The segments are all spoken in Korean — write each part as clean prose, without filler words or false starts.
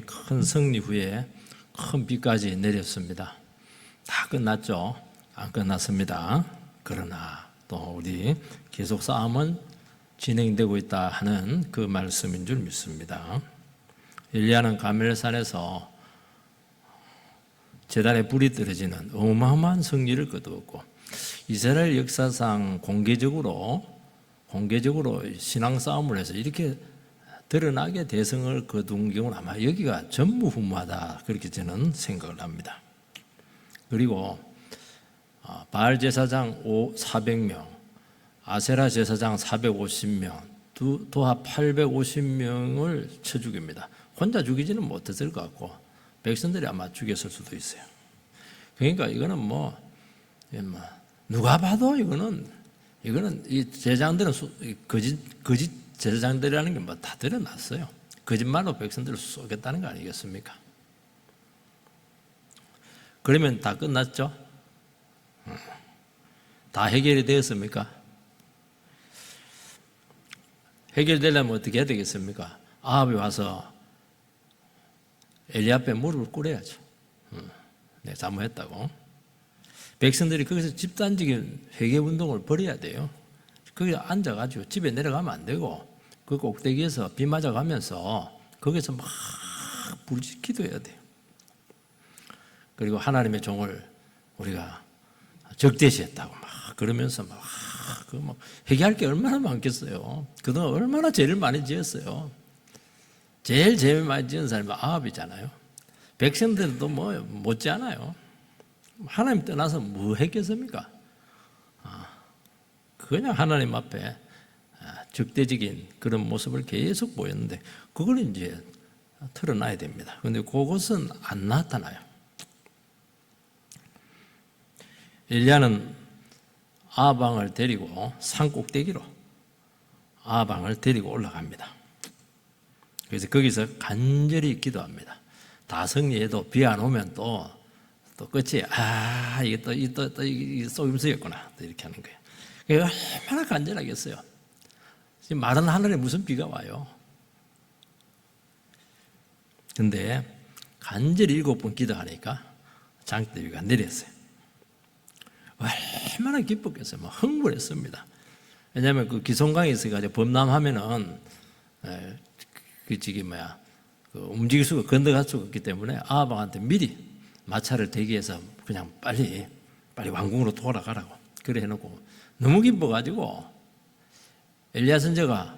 큰 승리 후에 큰 비까지 내렸습니다. 다 끝났죠? 안 끝났습니다. 그러나 또 우리 계속 싸움은 진행되고 있다 하는 그 말씀인 줄 믿습니다. 엘리야는 가멜산에서 제단에 불이 떨어지는 어마어마한 승리를 거두었고, 이스라엘 역사상 공개적으로 신앙 싸움을 해서 이렇게 드러나게 대성을 거둔 경우는 아마 여기가 전무후무하다, 그렇게 저는 생각을 합니다. 그리고 바알 제사장 400명, 아세라 제사장 450명, 도합 850명을 쳐 죽입니다. 혼자 죽이지는 못했을 것 같고 백성들이 아마 죽였을 수도 있어요. 그러니까 이거는 누가 봐도 이거는 이 제사장들은 거짓 제사장들이라는 게 다 드러났어요. 거짓말로 백성들을 쏘겠다는 거 아니겠습니까? 그러면 다 끝났죠? 다 해결이 되었습니까? 해결되려면 어떻게 해야 되겠습니까? 아합이 와서 엘리 앞에 무릎을 꿇어야죠. 내가 잘못했다고. 백성들이 거기서 집단적인 회개운동을 벌여야 돼요. 거기 앉아가지고 집에 내려가면 안 되고, 그 꼭대기에서 비 맞아가면서 거기서 막 부르짖 기도해야 돼요. 그리고 하나님의 종을 우리가 적대시했다고 막 그러면서 막 회개할 게 얼마나 많겠어요. 그동안 얼마나 죄를 많이 지었어요. 제일 죄 많이 지은 사람이 아합이잖아요. 백성들도 못지않아요. 하나님 떠나서 뭐 했겠습니까? 그냥 하나님 앞에 적대적인 그런 모습을 계속 보였는데, 그걸 이제 털어놔야 됩니다. 그런데 그것은 안 나타나요. 엘리야는 아합왕을 데리고 산 꼭대기로 아합왕을 데리고 올라갑니다. 그래서 거기서 간절히 기도합니다. 다 승리해도 비 안 오면 또 끝이 이게 또 속임수였구나, 또 이렇게 하는 거예요. 얼마나 간절하겠어요. 지금 마른 하늘에 무슨 비가 와요. 근데 간절히 7번 기도하니까 장대비가 내렸어요. 얼마나 기뻤겠어요. 흥분했습니다. 왜냐하면 그 기송강에 있어가지고 범람하면은 움직일 수가, 건너갈 수가 없기 때문에 아합왕한테 미리 마차를 대기해서 그냥 빨리 왕궁으로 돌아가라고 그래 해놓고, 너무 기뻐가지고 엘리야 선지자가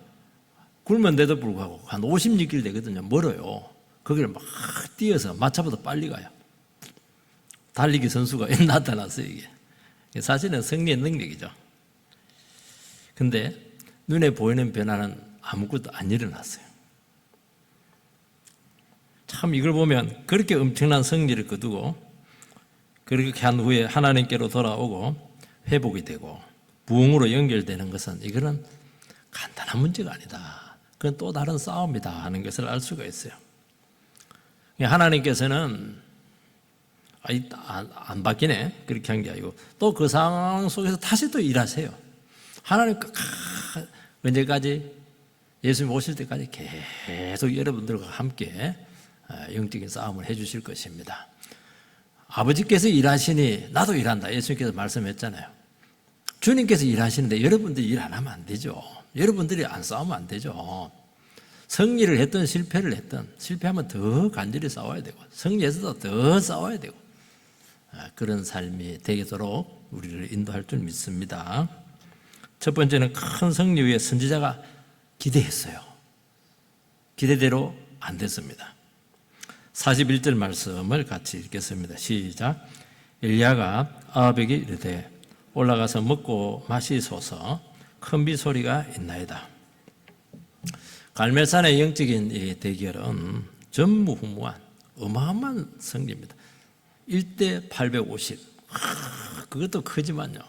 굶은데도 불구하고 한 56길 되거든요. 멀어요. 거기를 막 뛰어서 마차보다 빨리 가요. 달리기 선수가 나타났어요. 이게 사실은 승리의 능력이죠. 근데 눈에 보이는 변화는 아무것도 안 일어났어요. 참 이걸 보면 그렇게 엄청난 승리를 거두고 그렇게 한 후에 하나님께로 돌아오고 회복이 되고 부흥으로 연결되는 것은, 이거는 간단한 문제가 아니다, 그건 또 다른 싸움이다 하는 것을 알 수가 있어요. 하나님께서는 안 바뀌네, 그렇게 한 게 아니고 또 그 상황 속에서 다시 또 일하세요. 하나님 언제까지? 예수님 오실 때까지 계속 여러분들과 함께 영적인 싸움을 해주실 것입니다. 아버지께서 일하시니 나도 일한다, 예수님께서 말씀했잖아요. 주님께서 일하시는데 여러분들이 일 안 하면 안 되죠. 여러분들이 안 싸우면 안 되죠. 승리를 했든 실패를 했든, 실패하면 더 간절히 싸워야 되고, 승리해서도 더 싸워야 되고, 그런 삶이 되도록 우리를 인도할 줄 믿습니다. 첫 번째는 큰 승리 위에 선지자가 기대했어요. 기대대로 안 됐습니다. 41절 말씀을 같이 읽겠습니다. 시작. 엘리야가 아합에게 이르되 올라가서 먹고 마시소서, 큰 비 소리가 있나이다. 갈멜산의 영적인 이 대결은 전무후무한 어마어마한 승리입니다. 1대 850. 그것도 크지만요,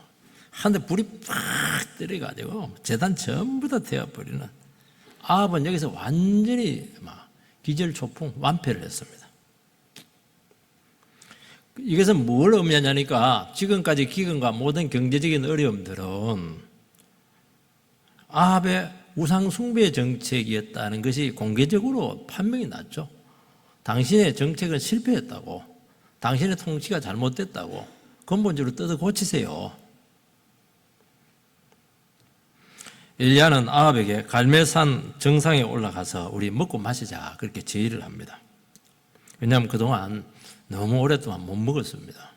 한데 불이 팍 때려가지고 제단 전부 다 태워버리는, 아합은 여기서 완전히 기절초풍 완패를 했습니다. 이것은 뭘 의미하냐니까, 지금까지 기근과 모든 경제적인 어려움들은 아합의 우상 숭배 정책이었다는 것이 공개적으로 판명이 났죠. 당신의 정책은 실패했다고, 당신의 통치가 잘못됐다고 근본적으로 뜯어 고치세요. 엘리야는 아합에게 갈멜산 정상에 올라가서 우리 먹고 마시자 그렇게 제의를 합니다. 왜냐하면 그동안 너무 오랫동안 못 먹었습니다.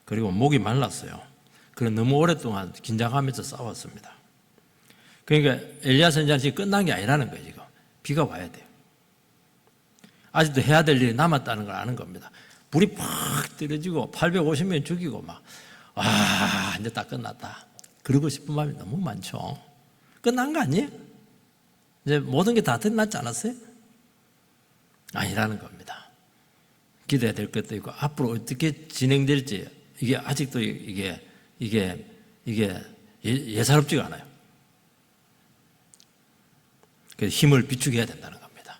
그리고 목이 말랐어요. 그리고 너무 오랫동안 긴장하면서 싸웠습니다. 그러니까 엘리야 선지자는 끝난 게 아니라는 거예요. 지금 비가 와야 돼요. 아직도 해야 될 일이 남았다는 걸 아는 겁니다. 불이 팍 떨어지고 850명 죽이고 막 이제 다 끝났다. 그러고 싶은 마음이 너무 많죠. 끝난 거 아니에요? 이제 모든 게 다 드러났지 않았어요? 아니라는 겁니다. 기대해야 될 것도 있고 앞으로 어떻게 진행될지 이게 아직도 이게 예사롭지가 않아요. 그래서 힘을 비추게 해야 된다는 겁니다.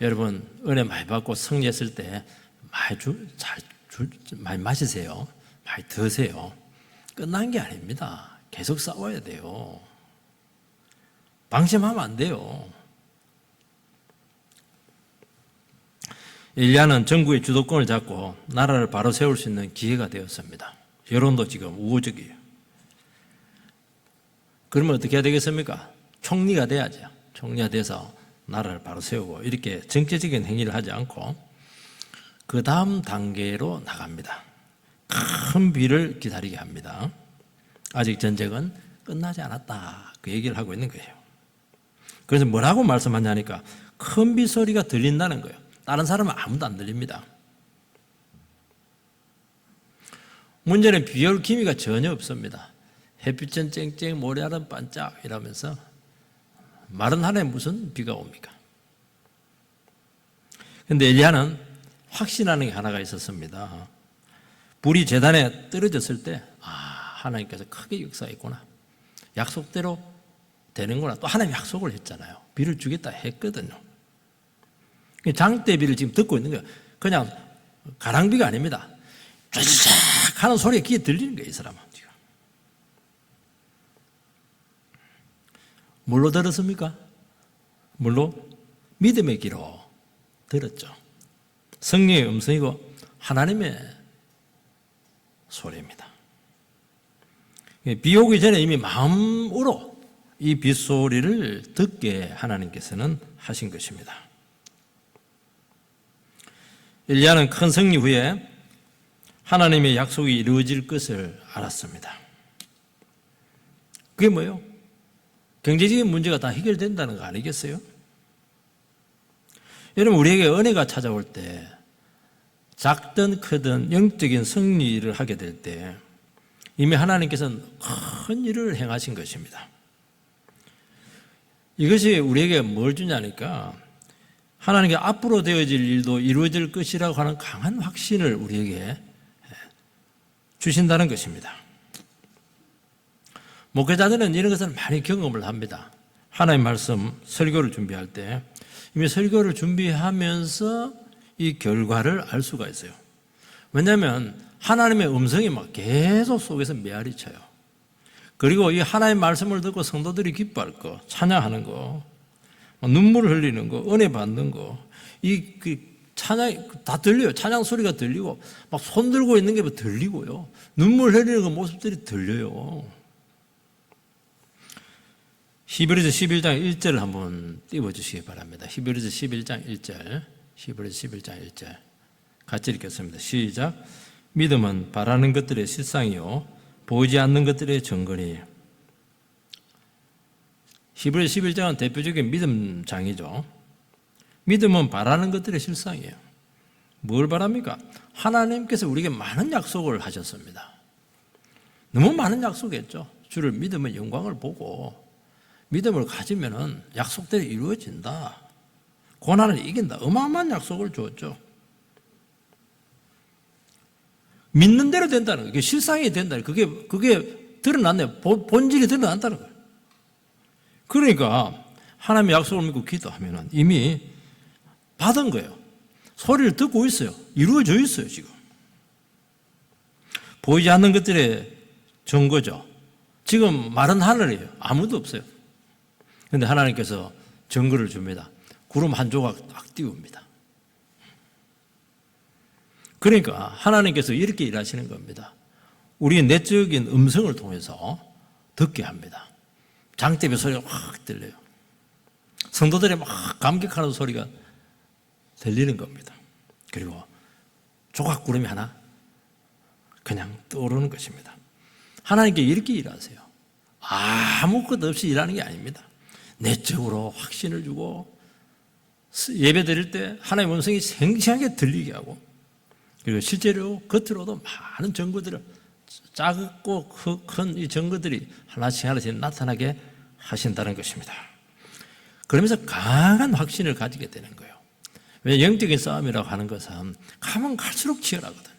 여러분 은혜 많이 받고 승리했을 때 많이 마시세요. 많이 드세요. 끝난 게 아닙니다. 계속 싸워야 돼요. 방심하면 안 돼요. 엘리야는 정부의 주도권을 잡고 나라를 바로 세울 수 있는 기회가 되었습니다. 여론도 지금 우호적이에요. 그러면 어떻게 해야 되겠습니까? 총리가 돼야죠. 총리가 돼서 나라를 바로 세우고 이렇게 정치적인 행위를 하지 않고 그 다음 단계로 나갑니다. 큰 비를 기다리게 합니다. 아직 전쟁은 끝나지 않았다. 그 얘기를 하고 있는 거예요. 그래서 뭐라고 말씀하냐니까 큰 비 소리가 들린다는 거예요. 다른 사람은 아무도 안 들립니다. 문제는 비 올 기미가 전혀 없습니다. 햇빛은 쨍쨍 모래알은 반짝 이러면서 마른 하늘에 무슨 비가 옵니까? 그런데 엘리야는 확신하는 게 하나가 있었습니다. 불이 제단에 떨어졌을 때 하나님께서 크게 역사했구나. 약속대로 되는구나. 또 하나님 약속을 했잖아요. 비를 주겠다 했거든요. 장대비를 지금 듣고 있는 거예요. 그냥 가랑비가 아닙니다. 쫙 하는 소리가 귀에 들리는 거예요. 이 사람은 지금. 뭘로 들었습니까? 뭘로? 믿음의 귀로 들었죠. 성령의 음성이고 하나님의 소리입니다. 비 오기 전에 이미 마음으로 이 빗소리를 듣게 하나님께서는 하신 것입니다. 엘리야는 큰 승리 후에 하나님의 약속이 이루어질 것을 알았습니다. 그게 뭐예요? 경제적인 문제가 다 해결된다는 거 아니겠어요? 여러분 우리에게 은혜가 찾아올 때 작든 크든 영적인 승리를 하게 될 때 이미 하나님께서는 큰 일을 행하신 것입니다. 이것이 우리에게 뭘 주냐니까 하나님께 앞으로 되어질 일도 이루어질 것이라고 하는 강한 확신을 우리에게 주신다는 것입니다. 목회자들은 이런 것을 많이 경험을 합니다. 하나님 말씀 설교를 준비할 때 이미 설교를 준비하면서 이 결과를 알 수가 있어요. 왜냐하면 하나님의 음성이 막 계속 속에서 메아리쳐요. 그리고 이 하나님의 말씀을 듣고 성도들이 기뻐할 거, 찬양하는 거, 눈물을 흘리는 거, 은혜 받는 거, 찬양 다 들려요. 찬양 소리가 들리고 막 손 들고 있는 게 들리고요. 눈물 흘리는 그 모습들이 들려요. 히브리서 11장 1절을 한번 띄워주시기 바랍니다. 히브리서 11장 1절, 히브리서 11장 1절 같이 읽겠습니다. 시작. 믿음은 바라는 것들의 실상이요 보이지 않는 것들의 증거니. 히브리서 11장은 대표적인 믿음 장이죠. 믿음은 바라는 것들의 실상이에요. 뭘 바랍니까? 하나님께서 우리에게 많은 약속을 하셨습니다. 너무 많은 약속했죠. 주를 믿음의 영광을 보고 믿음을 가지면은 약속대로 이루어진다. 고난을 이긴다. 어마어마한 약속을 주었죠. 믿는 대로 된다는 거예요. 그게 실상이 된다는 거예요. 그게 드러났네요. 본질이 드러난다는 거예요. 그러니까 하나님의 약속을 믿고 기도하면은 이미 받은 거예요. 소리를 듣고 있어요. 이루어져 있어요, 지금. 보이지 않는 것들의 증거죠. 지금 마른 하늘이에요. 아무도 없어요. 그런데 하나님께서 증거를 줍니다. 구름 한 조각 딱 띄웁니다. 그러니까 하나님께서 이렇게 일하시는 겁니다. 우리의 내적인 음성을 통해서 듣게 합니다. 장대비 소리가 확 들려요. 성도들이 막 감격하는 소리가 들리는 겁니다. 그리고 조각구름이 하나 그냥 떠오르는 것입니다. 하나님께 이렇게 일하세요. 아무것도 없이 일하는 게 아닙니다. 내적으로 확신을 주고 예배 드릴 때 하나님의 음성이 생생하게 들리게 하고, 그리고 실제로 겉으로도 많은 증거들을, 작고 큰 이 증거들이 하나씩 나타나게 하신다는 것입니다. 그러면서 강한 확신을 가지게 되는 거예요. 왜냐하면 영적인 싸움이라고 하는 것은 가면 갈수록 치열하거든요.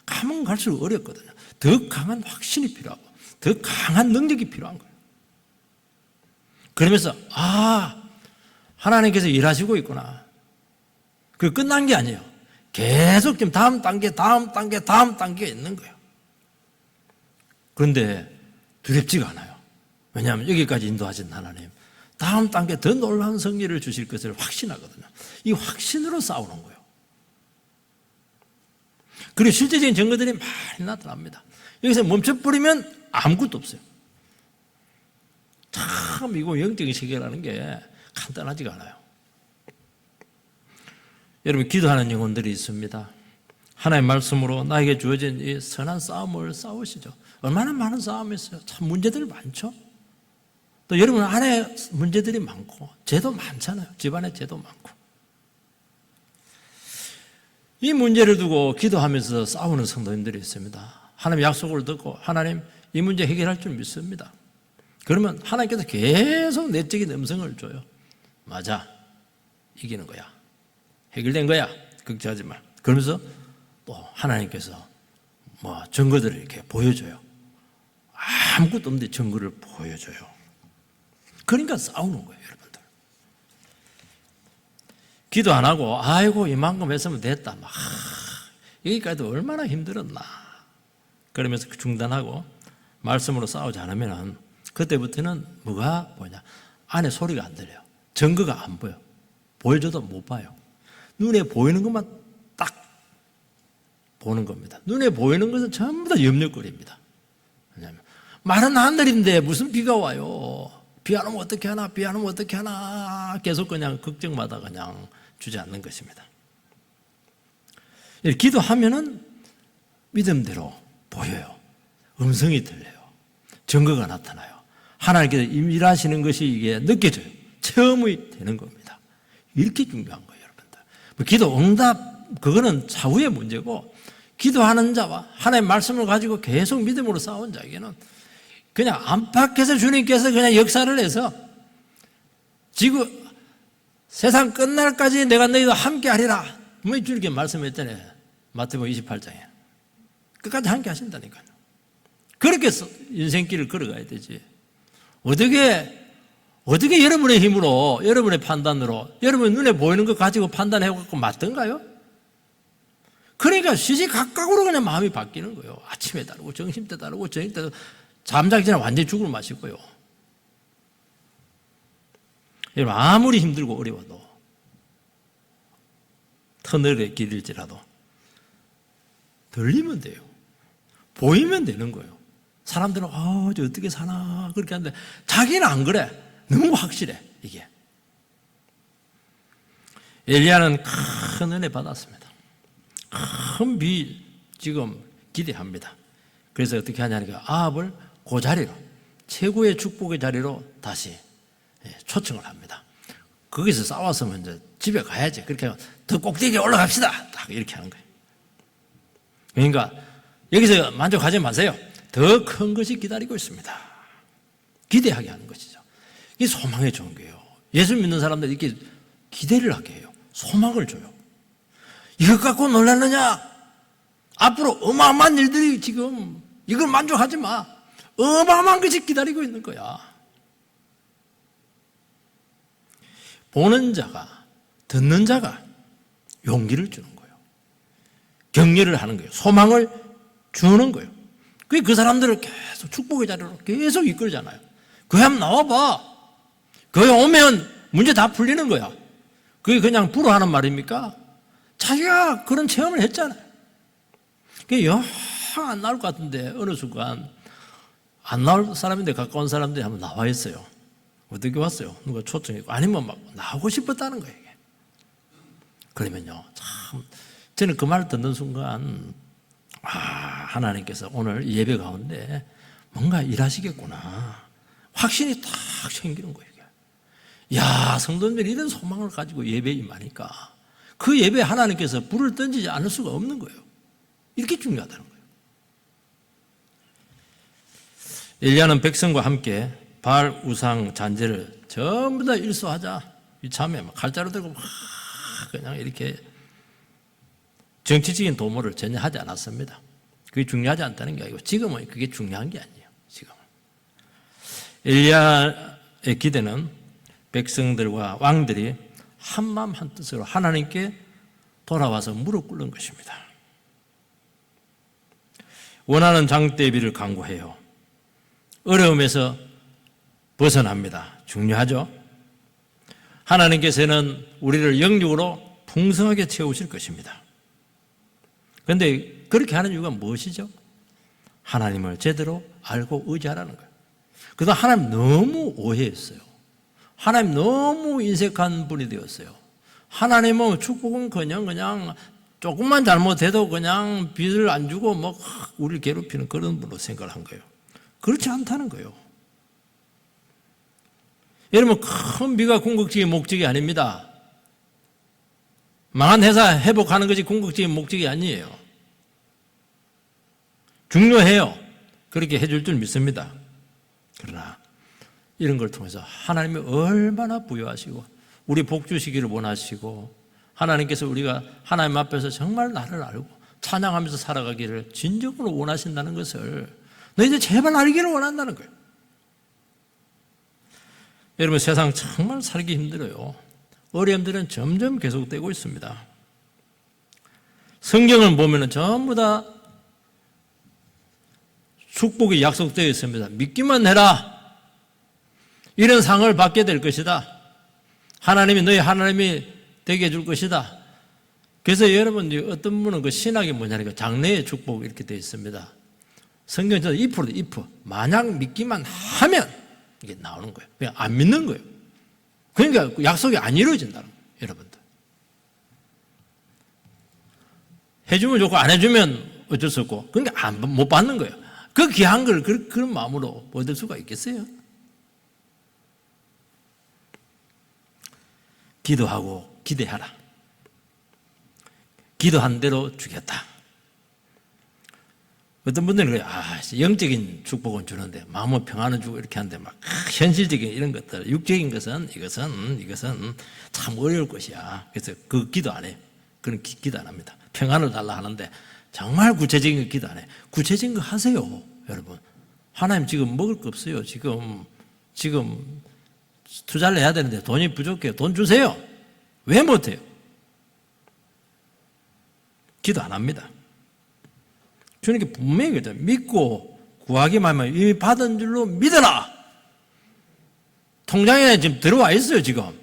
가면 갈수록 어렵거든요. 더 강한 확신이 필요하고 더 강한 능력이 필요한 거예요. 그러면서 하나님께서 일하시고 있구나. 그 끝난 게 아니에요. 계속 지금 다음 단계가 있는 거예요. 그런데 두렵지가 않아요. 왜냐하면 여기까지 인도하신 하나님, 다음 단계 더 놀라운 승리를 주실 것을 확신하거든요. 이 확신으로 싸우는 거예요. 그리고 실제적인 증거들이 많이 나타납니다. 여기서 멈춰버리면 아무것도 없어요. 참 이거 영적인 세계라는 게 간단하지가 않아요. 여러분, 기도하는 영혼들이 있습니다. 하나님의 말씀으로 나에게 주어진 이 선한 싸움을 싸우시죠. 얼마나 많은 싸움이 있어요. 참 문제들이 많죠. 또 여러분 안에 문제들이 많고 죄도 많잖아요. 집안에 죄도 많고. 이 문제를 두고 기도하면서 싸우는 성도님들이 있습니다. 하나님 약속을 듣고 하나님 이 문제 해결할 줄 믿습니다. 그러면 하나님께서 계속 내적인 음성을 줘요. 맞아, 이기는 거야, 해결된 거야, 걱정하지 마. 그러면서 또 하나님께서 증거들을 이렇게 보여줘요. 아무것도 없는데 증거를 보여줘요. 그러니까 싸우는 거예요, 여러분들. 기도 안 하고 아이고 이만큼 했으면 됐다, 여기까지도 얼마나 힘들었나, 그러면서 중단하고 말씀으로 싸우지 않으면 그때부터는 뭐가 보이냐, 안에 소리가 안 들려요. 증거가 안 보여. 보여줘도 못 봐요. 눈에 보이는 것만 딱 보는 겁니다. 눈에 보이는 것은 전부 다 염려거리입니다. 왜냐하면 마른 하늘인데 무슨 비가 와요. 비 안 오면 어떻게 하나, 비 안 오면 어떻게 하나, 계속 그냥 걱정마다 그냥 주저앉는 것입니다. 기도하면은 믿음대로 보여요. 음성이 들려요. 증거가 나타나요. 하나님께서 일하시는 것이 이게 느껴져요. 체험이 되는 겁니다. 이렇게 중요한 거예요, 여러분들. 기도 응답, 그거는 차후의 문제고, 기도하는 자와 하나님의 말씀을 가지고 계속 믿음으로 싸운 자에게는 그냥 안팎에서 주님께서 그냥 역사를 해서 세상 끝날까지 내가 너희와 함께 하리라, 주님께 말씀했잖아요. 마태복음 28장에. 끝까지 함께 하신다니까요. 그렇게 인생길을 걸어가야 되지. 어떻게 여러분의 힘으로, 여러분의 판단으로, 여러분 눈에 보이는 것 가지고 판단해갖고 맞던가요? 그러니까 시시각각으로 그냥 마음이 바뀌는 거예요. 아침에 다르고, 점심 때 다르고, 저녁 때 다르고, 잠자기 전에 완전히 죽을 맛이고요. 여러분, 아무리 힘들고 어려워도, 터널의 길일지라도, 들리면 돼요. 보이면 되는 거예요. 사람들은 저 어떻게 사나 그렇게 하는데 자기는 안 그래. 너무 확실해, 이게. 엘리야는 큰 은혜 받았습니다. 큰 비 지금 기대합니다. 그래서 어떻게 하냐니까 아합을 그 자리로, 최고의 축복의 자리로 다시 초청을 합니다. 거기서 싸웠으면 이제 집에 가야지. 그렇게 하면 더 꼭대기에 올라갑시다, 딱 이렇게 하는 거예요. 그러니까 여기서 만족하지 마세요. 더 큰 것이 기다리고 있습니다. 기대하게 하는 것이죠. 이게 소망의 종교예요. 예수 믿는 사람들 이렇게 기대를 하게 해요. 소망을 줘요. 이것 갖고 놀랐느냐? 앞으로 어마어마한 일들이 지금, 이걸 만족하지 마. 어마어마한 것이 기다리고 있는 거야. 보는 자가, 듣는 자가 용기를 주는 거예요. 격려를 하는 거예요. 소망을 주는 거예요. 그게 그 사람들을 계속 축복의 자리로 계속 이끌잖아요. 그게 한번 나와봐. 그게 오면 문제 다 풀리는 거야. 그게 그냥 불어하는 말입니까? 자기가 그런 체험을 했잖아요. 그게 영 안 나올 것 같은데 어느 순간 안 나올 사람인데 가까운 사람들이 한번 나와 있어요. 어떻게 왔어요? 누가 초청했고 아니면 막 나오고 싶었다는 거예요. 이게. 그러면요, 참 저는 그 말을 듣는 순간 하나님께서 오늘 예배 가운데 뭔가 일하시겠구나 확신이 딱 생기는 거예요. 야, 성도님들이 이런 소망을 가지고 예배에 임하니까 그 예배에 하나님께서 불을 던지지 않을 수가 없는 거예요. 이렇게 중요하다는 거예요. 엘리야는 백성과 함께 바알 우상 잔재를 전부 다 일소하자. 이참에 칼자루 들고 막 그냥 이렇게 정치적인 도모를 전혀 하지 않았습니다. 그게 중요하지 않다는 게 아니고 지금은 그게 중요한 게 아니에요. 지금은. 엘리야의 기대는 백성들과 왕들이 한마음 한뜻으로 하나님께 돌아와서 무릎 꿇는 것입니다. 원하는 장대비를 강구해요. 어려움에서 벗어납니다. 중요하죠? 하나님께서는 우리를 영육으로 풍성하게 채우실 것입니다. 그런데 그렇게 하는 이유가 무엇이죠? 하나님을 제대로 알고 의지하라는 거예요. 그동안 하나님 너무 오해했어요. 하나님 너무 인색한 분이 되었어요. 하나님은 축복은커녕 그냥 조금만 잘못해도 그냥 빚을 안 주고 뭐 우리를 괴롭히는 그런 분으로 생각을 한 거예요. 그렇지 않다는 거예요. 여러분, 큰 비가 궁극적인 목적이 아닙니다. 망한 회사 회복하는 것이 궁극적인 목적이 아니에요. 중요해요. 그렇게 해줄 줄 믿습니다. 그러나 이런 걸 통해서 하나님이 얼마나 부여하시고 우리 복 주시기를 원하시고 하나님께서 우리가 하나님 앞에서 정말 나를 알고 찬양하면서 살아가기를 진정으로 원하신다는 것을 너희들 제발 알기를 원한다는 거예요. 여러분, 세상 정말 살기 힘들어요. 어려움들은 점점 계속되고 있습니다. 성경을 보면 전부 다 축복이 약속되어 있습니다. 믿기만 해라. 이런 상을 받게 될 것이다. 하나님이 너희 하나님이 되게 해줄 것이다. 그래서 여러분, 어떤 분은 그 신학이 뭐냐니까 장래의 축복 이렇게 되어 있습니다. 성경에서 2%. 만약 믿기만 하면 이게 나오는 거예요. 그냥 안 믿는 거예요. 그러니까 약속이 안 이루어진다는 거예요, 여러분들. 해주면 좋고 안 해주면 어쩔 수 없고, 그러니까 못 받는 거예요. 그 귀한 걸 그런 마음으로 얻을 수가 있겠어요? 기도하고 기대하라. 기도한 대로 주겠다. 어떤 분들은 그래요. 영적인 축복은 주는데 마음은 평안은 주고 이렇게 하는데 막 현실적인 이런 것들, 육적인 것은 이것은 참 어려울 것이야. 그래서 그 기도 안 해요. 그런 기도 안 합니다. 평안을 달라 하는데 정말 구체적인 거 기도 안 해. 구체적인 거 하세요, 여러분. 하나님 지금 먹을 거 없어요. 지금 투자를 해야 되는데 돈이 부족해요. 돈 주세요. 왜 못해요? 기도 안 합니다. 주님께 분명히 그랬잖아요. 믿고 구하기만 하면 이미 받은 줄로 믿어라. 통장에 지금 들어와 있어요, 지금.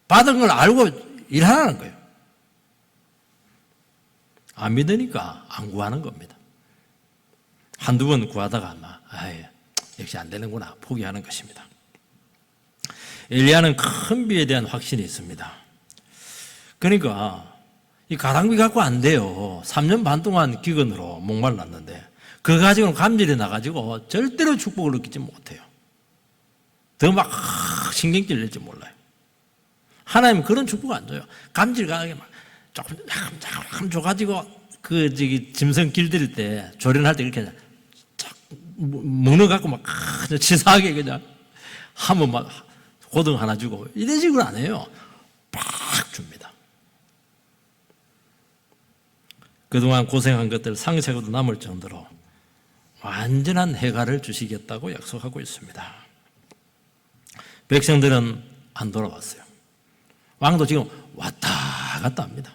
받은 걸 알고 일하라는 거예요. 안 믿으니까 안 구하는 겁니다. 한두 번 구하다가 역시 안 되는구나 포기하는 것입니다. 엘리야는 큰 비에 대한 확신이 있습니다. 그러니까 이 가당비 갖고 안 돼요. 3년 반 동안 기근으로 목말랐는데 그거 가지고는 감질이 나가지고 절대로 축복을 느끼지 못해요. 더 막 신경질 낼지 몰라요. 하나님은 그런 축복 안 줘요. 감질 가게 막 조금 줘가지고 짐승 길들일 때 조련할 때 이렇게 먹는 거 갖고 막 치사하게 그냥 하면 막 고등 하나 주고 이런 식으로 안 해요. 팍 줍니다. 그동안 고생한 것들 상세가도 남을 정도로 완전한 해가를 주시겠다고 약속하고 있습니다. 백성들은 안 돌아왔어요. 왕도 지금 왔다 갔다 합니다.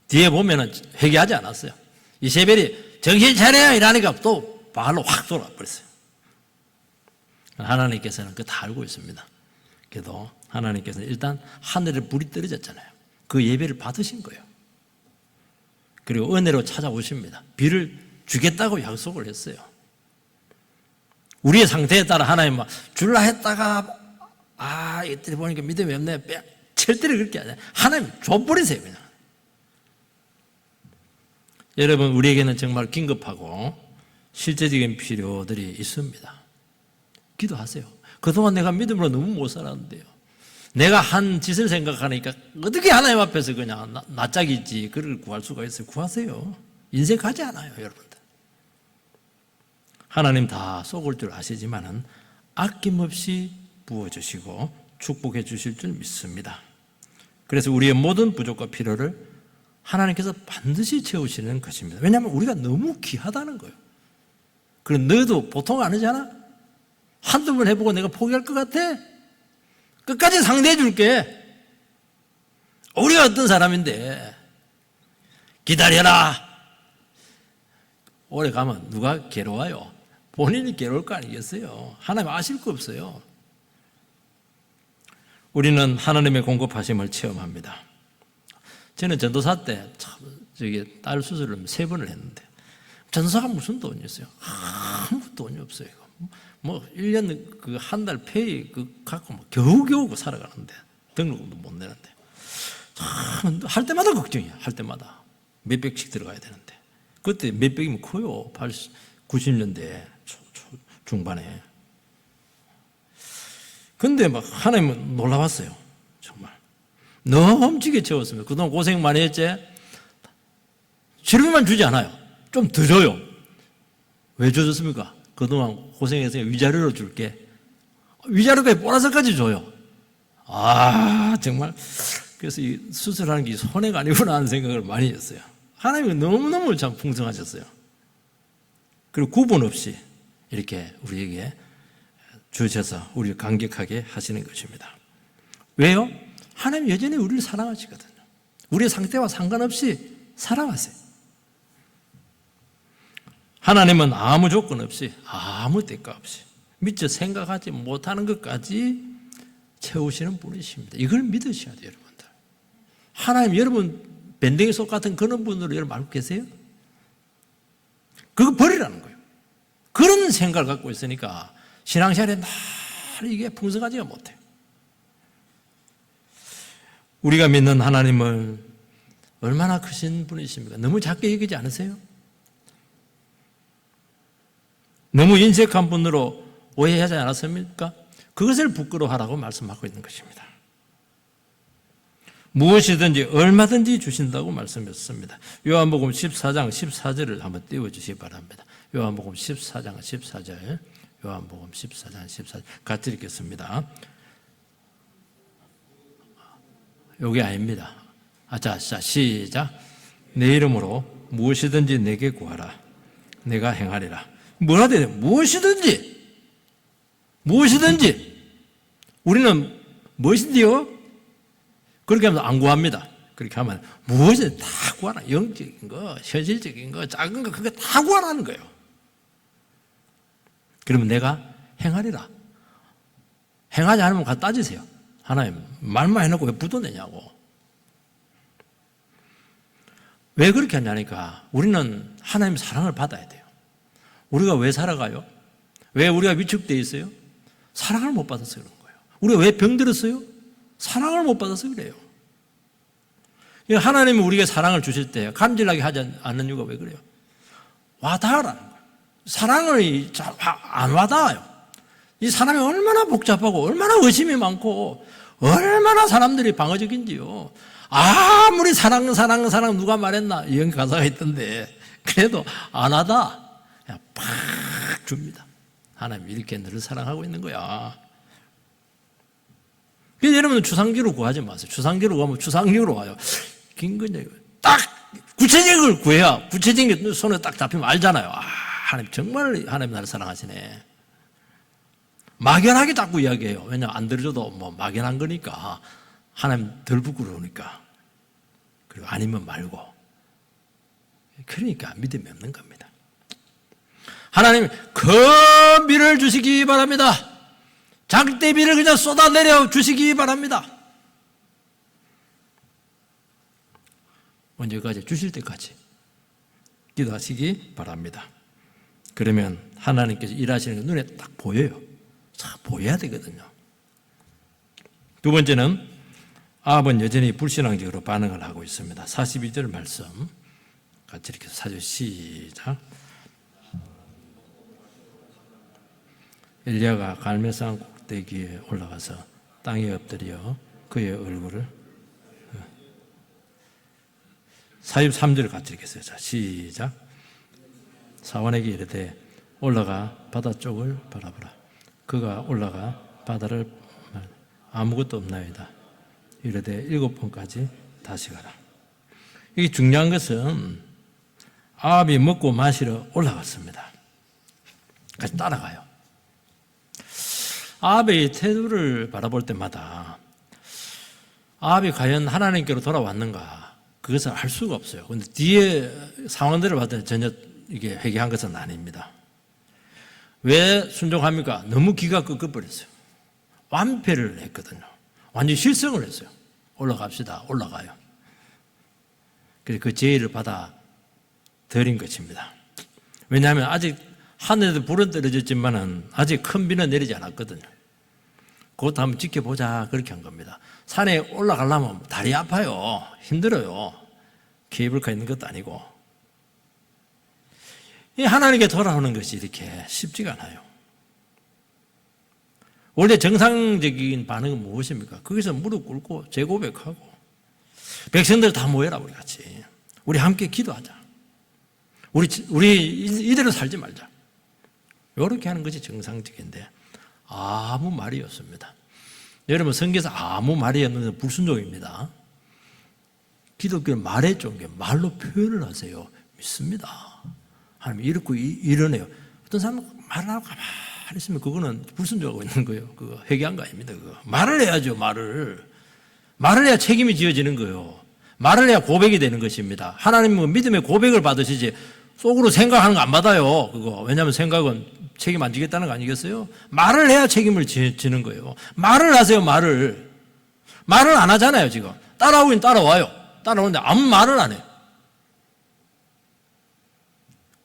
뒤에 보면은 회개하지 않았어요. 이세벨이 정신 차려요 이러니까 또 발로 확 돌아와 버렸어요. 하나님께서는 그거 다 알고 있습니다. 그래도 하나님께서는 일단 하늘에 불이 떨어졌잖아요. 그 예배를 받으신 거예요. 그리고 은혜로 찾아오십니다. 비를 주겠다고 약속을 했어요. 우리의 상태에 따라 하나님 막 줄라 했다가 이때 보니까 믿음이 없네. 절대로 그렇게 하지 않아요. 하나님 줘버리세요 그냥. 여러분, 우리에게는 정말 긴급하고 실제적인 필요들이 있습니다. 기도하세요. 그동안 내가 믿음으로 너무 못 살았는데요. 내가 한 짓을 생각하니까 어떻게 하나님 앞에서 그냥 낯짝이지 그를 구할 수가 있어요. 구하세요. 인생 가지 않아요, 여러분들. 하나님 다 쏘을 줄 아시지만은 아낌없이 부어주시고 축복해 주실 줄 믿습니다. 그래서 우리의 모든 부족과 필요를 하나님께서 반드시 채우시는 것입니다. 왜냐하면 우리가 너무 귀하다는 거예요. 그럼 너도 보통 아니잖아? 한두 번 해보고 내가 포기할 것 같아? 끝까지 상대해 줄게. 우리가 어떤 사람인데 기다려라. 오래 가면 누가 괴로워요? 본인이 괴로울 거 아니겠어요? 하나님 아실 거 없어요. 우리는 하나님의 공급하심을 체험합니다. 저는 전도사 때 딸 수술을 3번을 했는데 전도사가 무슨 돈이 있어요? 아무 돈이 없어요. 뭐 1년 한 달 페이 갖고 겨우겨우 살아가는데 등록금도 못 내는데 할 때마다 걱정이야. 할 때마다 몇백씩 들어가야 되는데 그때 몇백이면 커요. 90년대 중반에. 근데 막 하나님은 놀라웠어요. 정말 넘치게 채웠습니다. 그동안 고생 많이 했지? 치료비만 주지 않아요. 좀 더 줘요. 왜 줘줬습니까? 그동안 고생해서 위자료로 줄게. 위자료에 보너스까지 줘요. 정말. 그래서 이 수술하는 게 손해가 아니구나 하는 생각을 많이 했어요. 하나님은 너무너무 참 풍성하셨어요. 그리고 구분 없이 이렇게 우리에게 주셔서 우리를 감격하게 하시는 것입니다. 왜요? 하나님 여전히 우리를 사랑하시거든요. 우리의 상태와 상관없이 사랑하세요. 하나님은 아무 조건 없이 아무 대가 없이 미처 생각하지 못하는 것까지 채우시는 분이십니다. 이걸 믿으셔야 돼요, 여러분들. 하나님, 여러분 밴댕이 속 같은 그런 분으로 여러분 알고 계세요? 그거 버리라는 거예요. 그런 생각을 갖고 있으니까 신앙생활에 날 이게 풍성하지가 못해요. 우리가 믿는 하나님을 얼마나 크신 분이십니까? 너무 작게 여기지 않으세요? 너무 인색한 분으로 오해하지 않았습니까? 그것을 부끄러워하라고 말씀하고 있는 것입니다. 무엇이든지 얼마든지 주신다고 말씀했습니다. 요한복음 14장 14절을 한번 띄워주시기 바랍니다. 요한복음 14장 14절, 요한복음 14장 14절 같이 읽겠습니다. 여기 아닙니다. 자, 시작. 내 이름으로 무엇이든지 내게 구하라. 내가 행하리라. 뭐라 돼요? 무엇이든지. 우리는 무엇인데요? 그렇게 하면 안 구합니다. 그렇게 하면 무엇이든 다 구하라. 영적인 거, 현실적인 거, 작은 거, 그거 다 구하라는 거예요. 그러면 내가 행하리라. 행하지 않으면 가서 따지세요. 하나님, 말만 해놓고 왜 부도내냐고. 왜 그렇게 하냐니까 우리는 하나님의 사랑을 받아야 돼요. 우리가 왜 살아가요? 왜 우리가 위축되어 있어요? 사랑을 못 받아서 그런 거예요. 우리가 왜 병들었어요? 사랑을 못 받아서 그래요. 하나님이 우리에게 사랑을 주실 때 간절하게 하지 않는 이유가 왜 그래요? 와닿으라는 거예요. 사랑을 안 와닿아요. 이 사람이 얼마나 복잡하고 얼마나 의심이 많고 얼마나 사람들이 방어적인지요. 아무리 사랑 누가 말했나 이런 가사가 있던데 그래도 안 하다 그냥 팍 줍니다. 하나님 이렇게 너를 사랑하고 있는 거야. 그래서 여러분은 추상적으로 구하지 마세요. 추상적으로 구하면 추상적으로 와요. 김근재 딱 구체적인 걸 구해야 구체적인 게 손에 딱 잡히면 알잖아요. 하나님 정말 하나님 나를 사랑하시네. 막연하게 자꾸 이야기해요. 왜냐하면 안 들어줘도 뭐 막연한 거니까 하나님 덜 부끄러우니까. 그리고 아니면 말고. 그러니까 믿음이 없는 겁니다. 하나님 큰 비를 주시기 바랍니다. 장대비를 그냥 쏟아내려 주시기 바랍니다. 언제까지? 주실 때까지. 기도하시기 바랍니다. 그러면 하나님께서 일하시는 게 눈에 딱 보여요. 딱 보여야 되거든요. 두 번째는 아합은 여전히 불신앙적으로 반응을 하고 있습니다. 42절 말씀 같이 이렇게 사죠. 시작. 엘리야가 갈멜산 꼭대기에 올라가서 땅에 엎드려 그의 얼굴을 43절 같이 이렇게 써요. 자, 시작. 사원에게 이르되 올라가 바다 쪽을 바라보라. 그가 올라가 바다를 아무것도 없나이다. 이르되 7번까지 다시 가라. 이게 중요한 것은 아합이 먹고 마시러 올라갔습니다. 같이 따라가요. 아합의 태도를 바라볼 때마다 아합이 과연 하나님께로 돌아왔는가 그것을 알 수가 없어요. 그런데 뒤에 상황들을 봤을 때 전혀 이게 회개한 것은 아닙니다. 왜 순종합니까? 너무 기가 꺾어버렸어요. 완패를 했거든요. 완전히 실성을 했어요. 올라갑시다. 올라가요. 그래서 그 제의를 받아 들인 것입니다. 왜냐하면 아직 하늘에도 불은 떨어졌지만은 아직 큰 비는 내리지 않았거든요. 그것도 한번 지켜보자 그렇게 한 겁니다. 산에 올라가려면 다리 아파요. 힘들어요. 케이블카 있는 것도 아니고. 이 하나님께 돌아오는 것이 이렇게 쉽지가 않아요. 원래 정상적인 반응은 무엇입니까? 거기서 무릎 꿇고 재고백하고 백성들 다 모여라 우리 같이. 우리 함께 기도하자. 우리 이대로 살지 말자. 이렇게 하는 것이 정상적인데 아무 말이 없습니다. 여러분 성경에서 아무 말이 없는 것은 불순종입니다. 기독교는 말의 종교, 말로 표현을 하세요. 믿습니다. 하나님 이렇고 이러네요. 어떤 사람은 말을 하고 가만히 있으면 그거는 불순종하고 있는 거예요. 그거 회개한 거 아닙니다. 그거. 말을 해야죠. 말을 해야 책임이 지어지는 거예요. 말을 해야 고백이 되는 것입니다. 하나님은 믿음의 고백을 받으시지 속으로 생각하는 거 안 받아요. 그거. 왜냐하면 생각은 책임 안 지겠다는 거 아니겠어요? 말을 해야 책임을 지는 거예요. 말을 하세요. 말을 안 하잖아요. 지금 따라오긴 따라와요. 따라오는데 아무 말을 안 해요.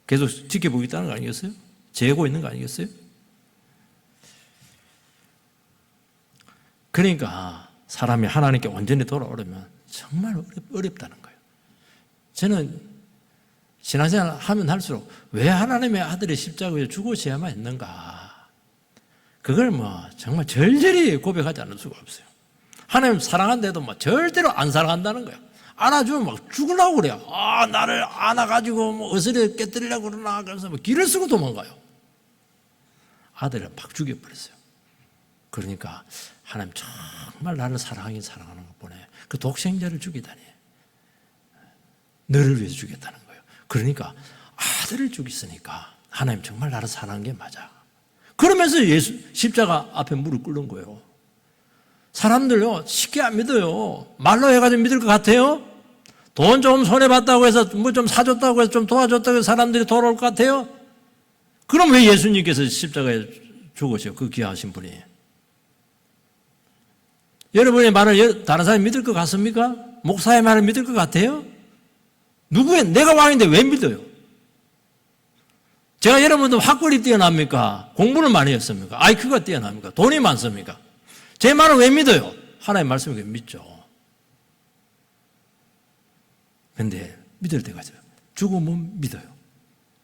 계속 지켜보겠다는 거 아니겠어요? 재고 있는 거 아니겠어요? 그러니까 사람이 하나님께 완전히 돌아오려면 정말 어렵다는 거예요. 저는 신앙생활 하면 할수록 왜 하나님의 아들이 십자가에 죽으셔야만 했는가? 그걸 정말 절절히 고백하지 않을 수가 없어요. 하나님 사랑한데도 절대로 안 사랑한다는 거예요. 안아주면 막 죽으려고 그래요. 나를 안아가지고 어스레 깨뜨리려고 그러나. 그래서 길을 쓰고 도망가요. 아들을 막 죽여버렸어요. 그러니까 하나님 정말 나를 사랑하는 것 보네. 그 독생자를 죽이다니. 너를 위해서 죽였다는 거예요. 그러니까 아들을 죽였으니까 하나님 정말 나를 사랑한 게 맞아. 그러면서 예수 십자가 앞에 무릎 꿇는 거예요. 사람들요 쉽게 안 믿어요. 말로 해가지고 믿을 것 같아요? 돈 좀 손해 봤다고 해서 뭐 좀 사줬다고 해서 좀 도와줬다고 해서 사람들이 돌아올 것 같아요? 그럼 왜 예수님께서 십자가에 죽으셔? 그 귀하신 분이. 여러분의 말을 다른 사람이 믿을 것 같습니까? 목사의 말을 믿을 것 같아요? 내가 왕인데 왜 믿어요? 제가 여러분도 학벌이 뛰어납니까? 공부를 많이 했습니까? IQ가 뛰어납니까? 돈이 많습니까? 제 말을 왜 믿어요? 하나님의 말씀을 믿죠. 그런데 믿을 때가 있어요. 죽으면 믿어요.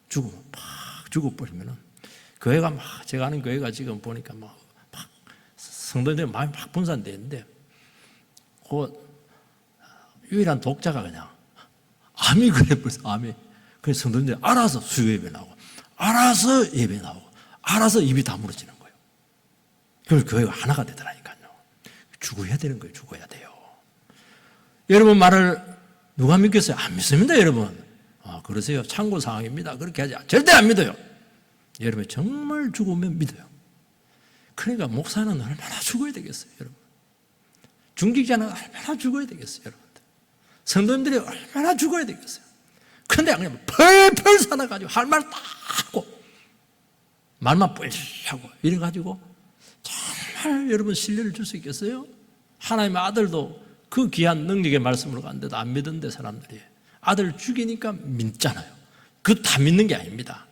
죽으면 막 죽어버리면은 교회가 제가 아는 교회가 지금 보니까 막 성도들이 마음이 막 분산되어 있는데 그 유일한 독자가 그냥 암이 그래버렸어. 암이. 그래서 성도들이 알아서 수요 예배 나오고 알아서 예배 나오고 알아서 입이 다물어지는 거예요. 그래서 교회가 하나가 되더라니까요. 죽어야 되는 거예요. 죽어야 돼요. 여러분 말을 누가 믿겠어요? 안 믿습니다, 여러분. 그러세요. 참고 상황입니다. 그렇게 하지 절대 안 믿어요. 여러분 정말 죽으면 믿어요. 그러니까 목사는 얼마나 죽어야 되겠어요, 여러분. 중직자는 얼마나 죽어야 되겠어요, 여러분들. 성도님들이 얼마나 죽어야 되겠어요. 근데 그냥 펄펄 살아가지고 할 말 딱 하고 말만 뻘 하고 이래가지고 정말 여러분 신뢰를 줄 수 있겠어요? 하나님의 아들도 그 귀한 능력의 말씀으로 갔는데도 안 믿는데 사람들이 아들 죽이니까 믿잖아요. 그거 다 믿는 게 아닙니다.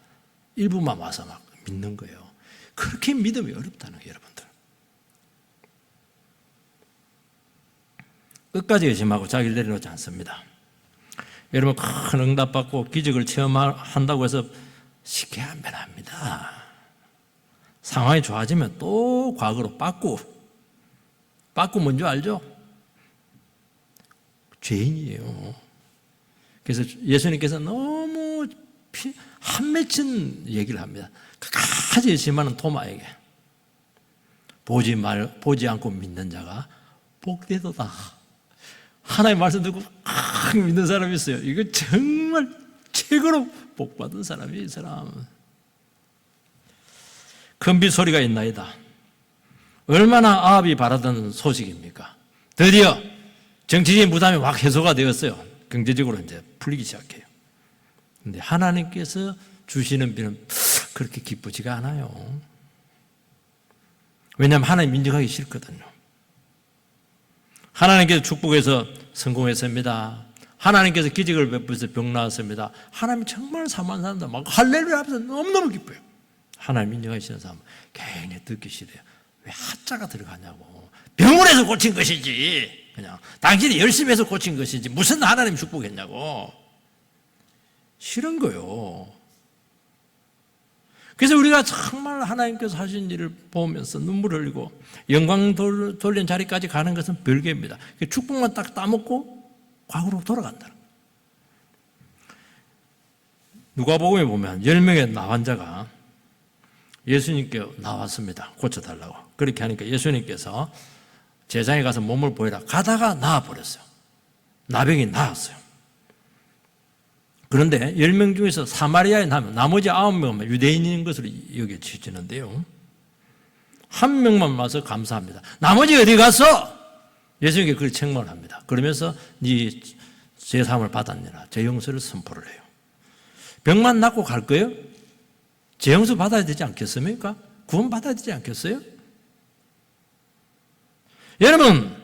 일부만 와서 막 믿는 거예요. 그렇게 믿음이 어렵다는 거예요, 여러분들. 끝까지 의심하고 자기를 내려놓지 않습니다. 여러분, 큰 응답받고 기적을 체험한다고 해서 쉽게 안 변합니다. 상황이 좋아지면 또 과거로 빠꾸 뭔지 알죠? 죄인이에요. 그래서 예수님께서 너무 한맺힌 얘기를 합니다. 끝까지 의심하는 토마에게 보지 않고 믿는 자가 복되도다. 하나님의 말씀 듣고 믿는 사람이 있어요. 이거 정말 최고로 복받은 사람이 이 사람. 큰 빛 소리가 있나이다. 얼마나 아합이 바라던 소식입니까? 드디어 정치적인 부담이 확 해소가 되었어요. 경제적으로 이제 풀리기 시작해요. 그런데 하나님께서 주시는 비는 그렇게 기쁘지가 않아요. 왜냐하면 하나님 인정하기 싫거든요. 하나님께서 축복해서 성공했습니다. 하나님께서 기적을 베푸셔서 병 나았습니다. 하나님 정말 사모하는 사람들 막 할렐루야 하면서 너무너무 기뻐요. 하나님 인정하기 싫은 사람은 굉장히 듣기 싫어요. 왜 하자가 들어가냐고. 병을 해서 고친 것이지. 그냥 당신이 열심히 해서 고친 것이지 무슨 하나님 축복했냐고. 싫은 거요. 그래서 우리가 정말 하나님께서 하신 일을 보면서 눈물을 흘리고 영광 돌린 자리까지 가는 것은 별개입니다. 축복만 딱 따먹고 과거로 돌아간다는 거예요. 누가복음에 보면 10명의 나환자가 예수님께 나왔습니다. 고쳐달라고. 그렇게 하니까 예수님께서 제장에 가서 몸을 보이라 가다가 나아버렸어요. 나병이 나았어요. 그런데 10명 중에서 사마리아에 나머지 9명은 유대인인 것으로 여겨지는데요. 한 명만 와서 감사합니다. 나머지 어디 갔어? 예수님께 그걸 책망을 합니다. 그러면서 네 제사함을 받았느라 제 용서를 선포를 해요. 병만 낫고 갈 거예요? 제 용서 받아야 되지 않겠습니까? 구원 받아야 되지 않겠어요? 여러분,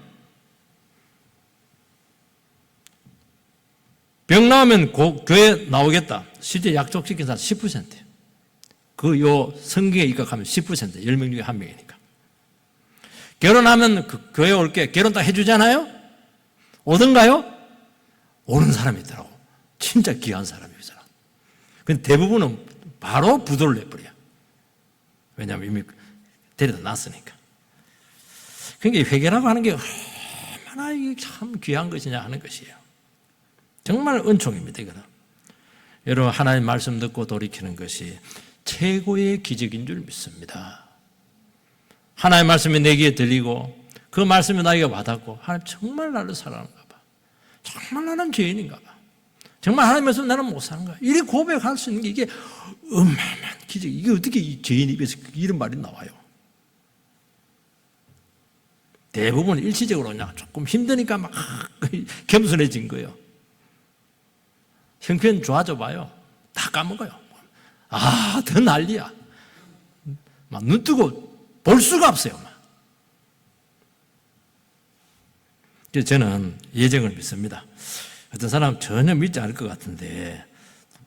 병 나오면 교회 나오겠다. 실제 약속시킨 사람 10%예요. 요 성경에 입각하면 10%, 10명 중에 1명이니까. 결혼하면 교회 올게. 결혼 다 해주잖아요? 오던가요? 오는 사람이 있더라고. 진짜 귀한 사람이에요, 이 사람. 근데 대부분은 바로 부도를 내버려요. 왜냐하면 이미 데려다 놨으니까. 그러니까 회개라고 하는 게 얼마나 이게 참 귀한 것이냐 하는 것이에요. 정말 은총입니다, 이거는. 여러분, 하나님 말씀 듣고 돌이키는 것이 최고의 기적인 줄 믿습니다. 하나님 말씀이 내게 들리고 그 말씀이 나에게 와닿고 하나님 정말 나를 사랑하는가 봐. 정말 나는 죄인인가 봐. 정말 하나님 말씀 나는 못 사는 거야. 이리 고백할 수 있는 게 이게 어마어마한 기적. 이게 어떻게 이 죄인 입에서 이런 말이 나와요? 대부분 일시적으로 그냥 조금 힘드니까 막 겸손해진 거예요. 형편 좋아져 봐요. 다 까먹어요. 아, 더 난리야. 막 눈 뜨고 볼 수가 없어요. 막. 그래서 저는 예정을 믿습니다. 어떤 사람 전혀 믿지 않을 것 같은데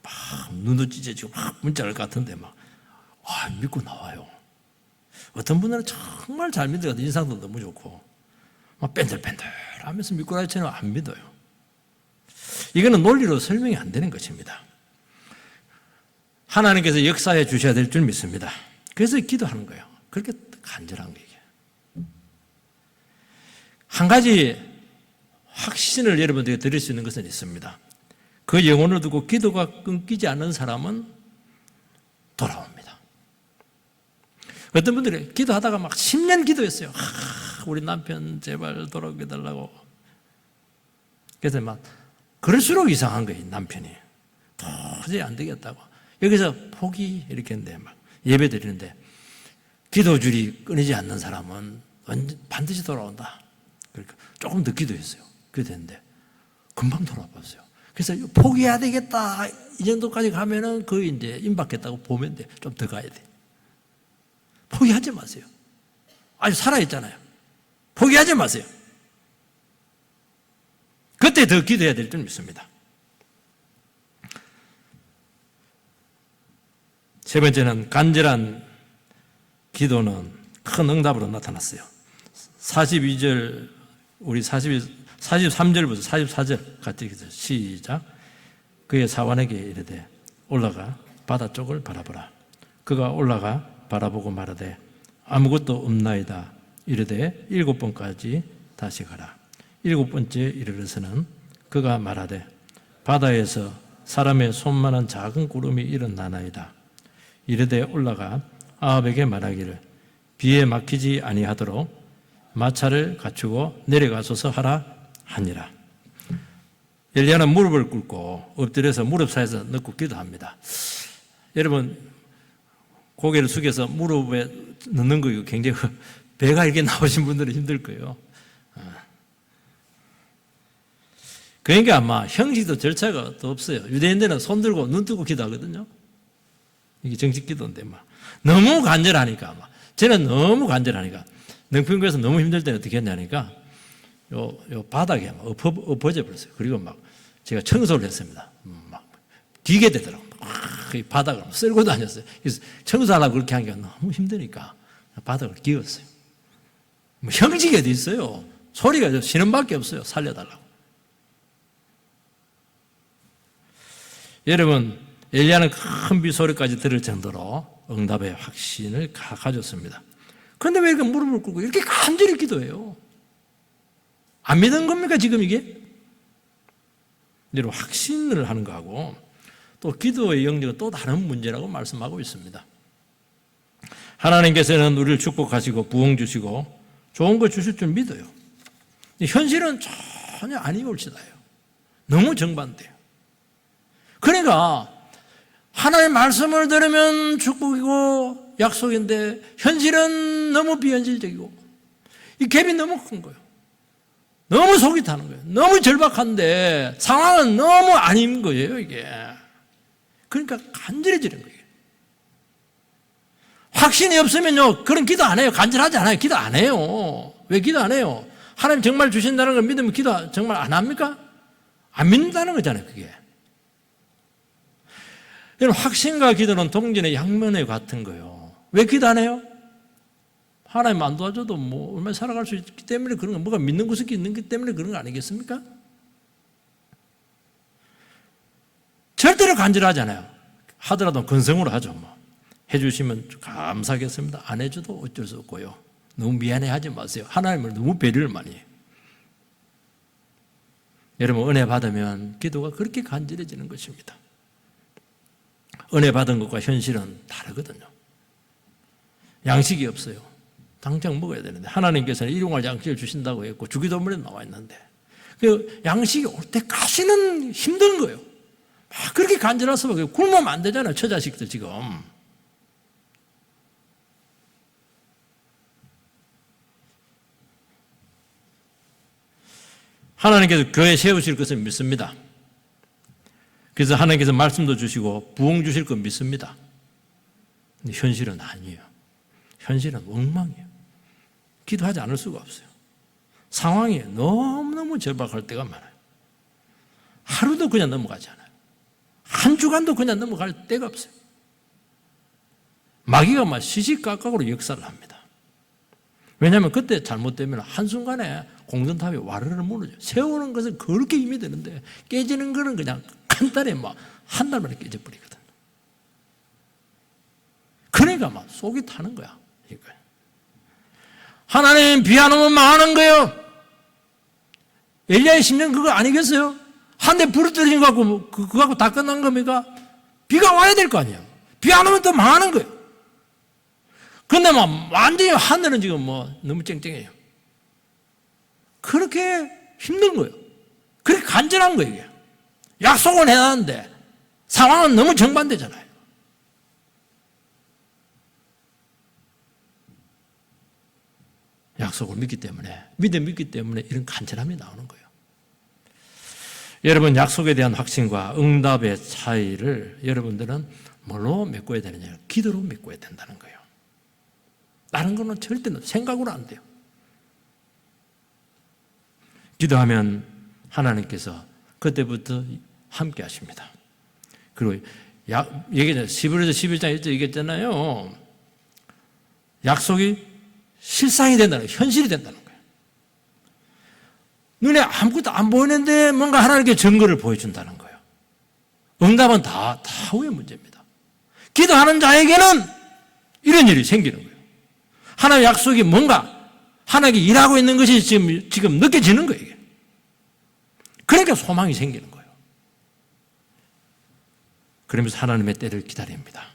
막 눈도 찢어지고 막 문자 할 것 같은데 막 믿고 나와요. 어떤 분들은 정말 잘 믿어요. 인상도 너무 좋고 막 뺀들뺀들 하면서 믿고 나서는 안 믿어요. 이거는 논리로 설명이 안 되는 것입니다. 하나님께서 역사해 주셔야 될 줄 믿습니다. 그래서 기도하는 거예요. 그렇게 간절한 거예요. 한 가지 확신을 여러분들에게 드릴 수 있는 것은 있습니다. 그 영혼을 두고 기도가 끊기지 않는 사람은 돌아옵니다. 어떤 분들이 기도하다가 막 10년 기도했어요. 우리 남편 제발 돌아오게 해달라고. 그래서 막 그럴수록 이상한 거예요, 남편이. 도저히 안 되겠다고. 여기서 포기 이렇게 했는데 막 예배 드리는데 기도줄이 끊이지 않는 사람은 반드시 돌아온다. 그러니까 조금 더 기도했어요. 그렇게 됐는데 금방 돌아왔어요. 그래서 포기해야 되겠다. 이 정도까지 가면은 거의 이제 임박했다고 보면 돼. 좀 더 가야 돼. 포기하지 마세요. 아주 살아있잖아요. 포기하지 마세요. 그때 더 기도해야 될 줄 믿습니다. 세 번째는 간절한 기도는 큰 응답으로 나타났어요. 42절, 우리 43절부터 44절 같이 읽어서 시작. 그의 사환에게 이르되 올라가 바다 쪽을 바라보라. 그가 올라가 바라보고 말하되 아무것도 없나이다. 이르되 7번까지 다시 가라. 7번째 이르러서는 그가 말하되 바다에서 사람의 손만한 작은 구름이 일어나나이다. 이르되 올라가 아합에게 말하기를 비에 막히지 아니하도록 마차를 갖추고 내려가소서 하라 하니라. 엘리야는 무릎을 꿇고 엎드려서 무릎 사이에서 넣고 기도합니다. 여러분 고개를 숙여서 무릎에 넣는 거 굉장히 배가 이렇게 나오신 분들은 힘들 거예요. 그러니까 아마 형식도 절차가 또 없어요. 유대인들은 손 들고 눈 뜨고 기도하거든요. 이게 정식 기도인데 너무 간절하니까 저는 너무 간절하니까 능평교에서 너무 힘들 때는 어떻게 했냐니까 요 바닥에 엎어져 버렸어요. 그리고 제가 청소를 했습니다. 기게 되더라고요. 바닥을 쓸고 다녔어요. 그래서 청소하려고 그렇게 하기가 너무 힘드니까 바닥을 기었어요. 형식이 어디 있어요? 소리가 신음밖에 없어요. 살려달라고. 여러분 엘리야는 큰 비소리까지 들을 정도로 응답의 확신을 가졌습니다. 그런데 왜 이렇게 무릎을 꿇고 이렇게 간절히 기도해요? 안 믿은 겁니까 지금 이게? 여러분 확신을 하는 거하고 또 기도의 영역은 또 다른 문제라고 말씀하고 있습니다. 하나님께서는 우리를 축복하시고 부흥 주시고 좋은 거 주실 줄 믿어요. 현실은 전혀 아니올지다요. 너무 정반대요. 그러니까 하나님의 말씀을 들으면 축복이고 약속인데 현실은 너무 비현실적이고 이 갭이 너무 큰 거예요. 너무 속이 타는 거예요. 너무 절박한데 상황은 너무 아닌 거예요 이게. 그러니까 간절해지는 거예요. 확신이 없으면요 그런 기도 안 해요. 간절하지 않아요. 기도 안 해요. 왜 기도 안 해요? 하나님 정말 주신다는 걸 믿으면 기도 정말 안 합니까? 안 믿는다는 거잖아요 그게. 여러분 확신과 기도는 동전의 양면에 같은 거예요. 왜 기도 안 해요? 하나님 안 도와줘도 얼마나 살아갈 수 있기 때문에 그런 거, 뭐가 믿는 구석이 있는 것 때문에 그런 거 아니겠습니까? 절대로 간절하잖아요. 하더라도 근성으로 하죠. 해주시면 감사하겠습니다. 안 해줘도 어쩔 수 없고요. 너무 미안해 하지 마세요. 하나님을 너무 배려를 많이 해요. 여러분 은혜 받으면 기도가 그렇게 간절해지는 것입니다. 은혜 받은 것과 현실은 다르거든요. 양식이 없어요. 당장 먹어야 되는데 하나님께서는 일용할 양식을 주신다고 했고 주기도문에 나와 있는데 그 양식이 올 때까지는 힘든 거예요. 그렇게 간절할 수밖에 굶으면 안 되잖아요. 처자식들 지금. 하나님께서 교회 세우실 것을 믿습니다. 그래서 하나님께서 말씀도 주시고 부흥 주실 건 믿습니다. 근데 현실은 아니에요. 현실은 엉망이에요. 기도하지 않을 수가 없어요. 상황이 너무너무 절박할 때가 많아요. 하루도 그냥 넘어가지 않아요. 한 주간도 그냥 넘어갈 때가 없어요. 마귀가 시시각각으로 역사를 합니다. 왜냐하면 그때 잘못되면 한순간에 공전탑이 와르르 무너져요. 세우는 것은 그렇게 힘이 드는데 깨지는 것은 그냥 간단히 한 달 만에 깨져버리거든. 그러니까 속이 타는 거야. 이거. 하나님 비 안 오면 망하는 거예요. 엘리야의 심령 그거 아니겠어요? 한 대 불을 떨어진 거 갖고 그거 갖고 다 끝난 겁니까? 비가 와야 될 거 아니에요. 비 안 오면 또 망하는 거예요. 근데 완전히 하늘은 지금 너무 쨍쨍해요. 그렇게 힘든 거예요. 그렇게 간절한 거예요. 이게. 약속은 해놨는데 상황은 너무 정반대잖아요. 약속을 믿기 때문에 믿기 때문에 이런 간절함이 나오는 거예요. 여러분 약속에 대한 확신과 응답의 차이를 여러분들은 뭘로 메꿔야 되느냐? 기도로 메꿔야 된다는 거예요. 다른 거는 절대 생각으로 안 돼요. 기도하면 하나님께서 그때부터 함께 하십니다. 그리고 얘기했잖아요. 11장 1절 얘기했잖아요. 약속이 실상이 된다는 거예요. 현실이 된다는 거예요. 눈에 아무것도 안 보이는데 뭔가 하나님께 증거를 보여준다는 거예요. 응답은 다 후의 문제입니다. 기도하는 자에게는 이런 일이 생기는 거예요. 하나님의 약속이 뭔가 하나님께 일하고 있는 것이 지금 느껴지는 거예요. 이게. 그러니까 소망이 생기는 거예요. 그러면서 하나님의 때를 기다립니다.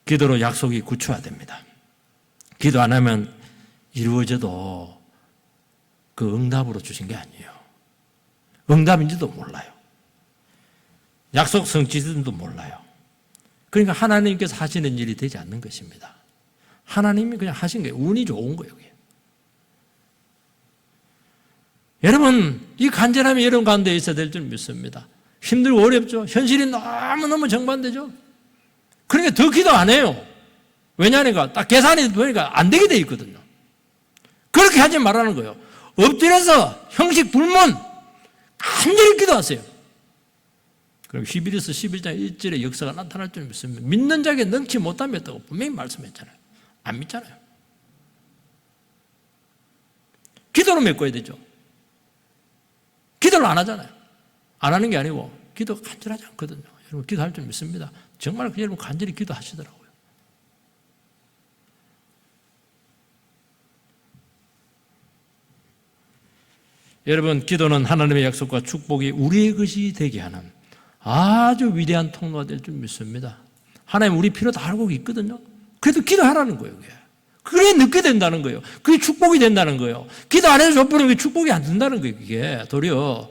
기도로 약속이 구체화됩니다. 기도 안 하면 이루어져도 그 응답으로 주신 게 아니에요. 응답인지도 몰라요. 약속 성취인지도 몰라요. 그러니까 하나님께서 하시는 일이 되지 않는 것입니다. 하나님이 그냥 하신 거예요. 운이 좋은 거예요. 그게. 여러분, 이 간절함이 여러분 가운데 있어야 될 줄 믿습니다. 힘들고 어렵죠. 현실이 너무너무 정반대죠. 그러니까 더 기도 안 해요. 왜냐하니까 딱 계산이 보니까 안 되게 돼 있거든요. 그렇게 하지 말라는 거예요. 엎드려서 형식 불문 간절히 기도하세요. 그럼 히브리서 11장 1절의 역사가 나타날 줄 믿습니다. 믿는 자에게 능치 못함이 없다고 분명히 말씀했잖아요. 안 믿잖아요. 기도로 메꿔야 되죠. 기도를 안 하잖아요. 안 하는 게 아니고 기도가 간절하지 않거든요. 여러분 기도할 줄 믿습니다. 정말 여러분 간절히 기도하시더라고요. 여러분 기도는 하나님의 약속과 축복이 우리의 것이 되게 하는 아주 위대한 통로가 될 줄 믿습니다. 하나님 우리 필요 다 알고 있거든요. 그래도 기도하라는 거예요. 그게 늦게 된다는 거예요. 그게 축복이 된다는 거예요. 기도 안 해서 져버리면 그게 축복이 안 된다는 거예요. 그게 도리어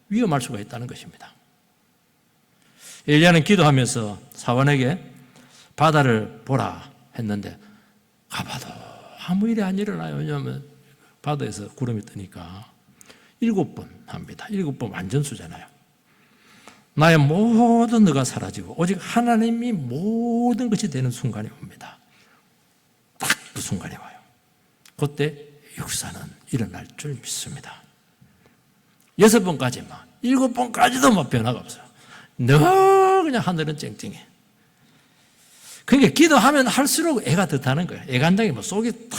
위험할 수가 있다는 것입니다. 엘리야는 기도하면서 사원에게 바다를 보라 했는데 가봐도 아무 일이 안 일어나요. 왜냐하면 바다에서 구름이 뜨니까 7번 합니다. 7번 완전수잖아요. 나의 모든 너가 사라지고 오직 하나님이 모든 것이 되는 순간이 옵니다. 딱 그 순간이 와요. 그때 역사는 일어날 줄 믿습니다. 6번까지만 7번까지도 뭐 변화가 없어요. 너 그냥 하늘은 쨍쨍해. 그러니까 기도하면 할수록 애가 더 타는 거예요. 애간장이 뭐 속이 탁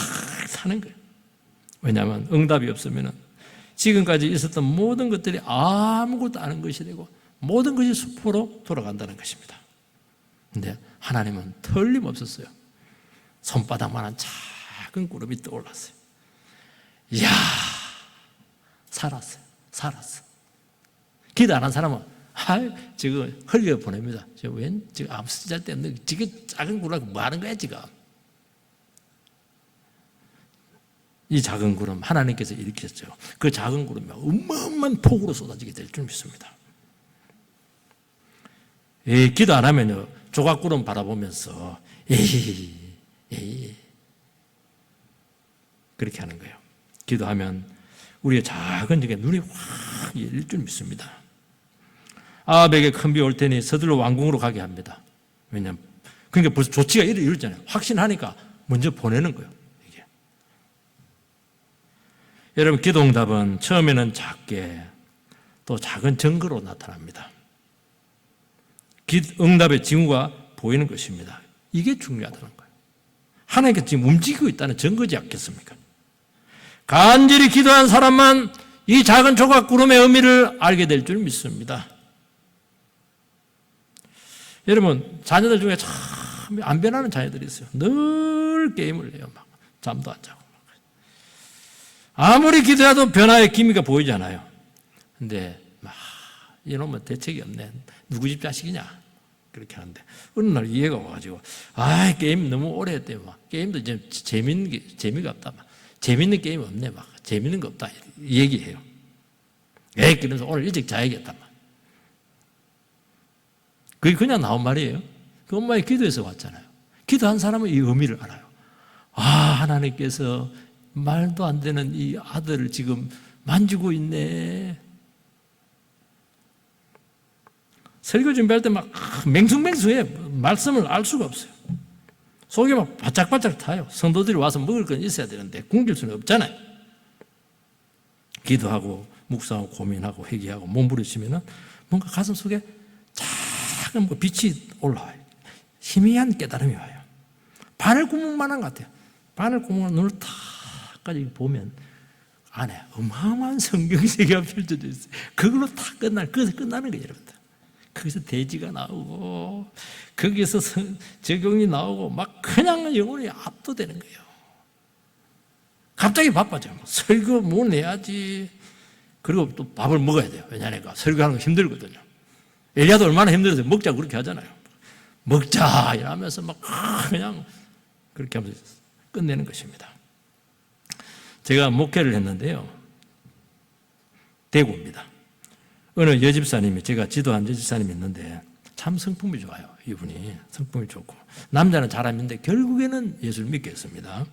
타는 거예요. 왜냐하면 응답이 없으면 지금까지 있었던 모든 것들이 아무것도 아닌 것이 되고 모든 것이 수포로 돌아간다는 것입니다. 그런데 하나님은 틀림없었어요. 손바닥만한 작은 구름이 떠올랐어요. 이야, 살았어요. 기도 안 한 사람은 지금 흘려 보냅니다. 지금 아무 쓸데없는 지금 작은 구름 뭐 하는 거야 지금? 이 작은 구름 하나님께서 일으켰죠. 그 작은 구름이 어마어마한 폭우로 쏟아지게 될 줄 믿습니다. 기도 안 하면요 조각구름 바라보면서 에이 그렇게 하는 거예요. 기도하면 우리의 작은 적에 눈이 확 열릴 줄 믿습니다. 아합에게 큰 비 올 테니 서둘러 왕궁으로 가게 합니다. 왜냐하면 그러니까 벌써 조치가 이루어졌잖아요. 확신하니까 먼저 보내는 거예요. 이게. 여러분 기도 응답은 처음에는 작게 또 작은 증거로 나타납니다. 응답의 징후가 보이는 것입니다. 이게 중요하다는 거예요. 하나님께서 지금 움직이고 있다는 증거지 않겠습니까? 간절히 기도한 사람만 이 작은 조각 구름의 의미를 알게 될 줄 믿습니다. 여러분 자녀들 중에 참 안 변하는 자녀들이 있어요. 늘 게임을 해요. 막 잠도 안 자고. 아무리 기도해도 변화의 기미가 보이지 않아요. 근데 이놈은 대책이 없네. 누구 집 자식이냐? 그렇게 하는데 어느 날 이해가 와가지고 게임 너무 오래 했대. 게임도 이제 재미가 없다. 재밌는 게임이 없네. 재밌는 거 없다. 얘기해요. 그러면서 오늘 일찍 자야겠다. 그게 그냥 나온 말이에요. 그 엄마의 기도에서 왔잖아요. 기도한 사람은 이 의미를 알아요. 하나님께서 말도 안 되는 이 아들을 지금 만지고 있네. 설교 준비할 때 막 맹숭맹숭해. 말씀을 알 수가 없어요. 속이 막 바짝바짝 타요. 성도들이 와서 먹을 건 있어야 되는데 굶길 수는 없잖아요. 기도하고 묵상하고 고민하고 회개하고 몸부림치면은 뭔가 가슴 속에 탁 빛이 올라와요. 희미한 깨달음이 와요. 바늘구멍만한 것 같아요. 바늘구멍을 눈을 탁까지 보면 안에 어마어마한 성경세계가 펼쳐져 있어요. 그걸로 탁 거기서 끝나는 거예요, 여러분들. 거기서 대지가 나오고, 거기서 적용이 나오고, 막 그냥 영혼이 압도되는 거예요. 갑자기 바빠져요. 설교 뭐 내야지. 그리고 또 밥을 먹어야 돼요. 왜냐하니까 설교하는 거 힘들거든요. 엘리야도 얼마나 힘들어서 먹자 그렇게 하잖아요. 먹자 이러면서 막 그냥 그렇게 하면서 끝내는 것입니다. 제가 목회를 했는데요. 대구입니다. 어느 여집사님이, 제가 지도한 여집사님이 있는데 참 성품이 좋아요. 이분이 성품이 좋고 남자는 잘하는데 결국에는 예수를 믿게 했습니다.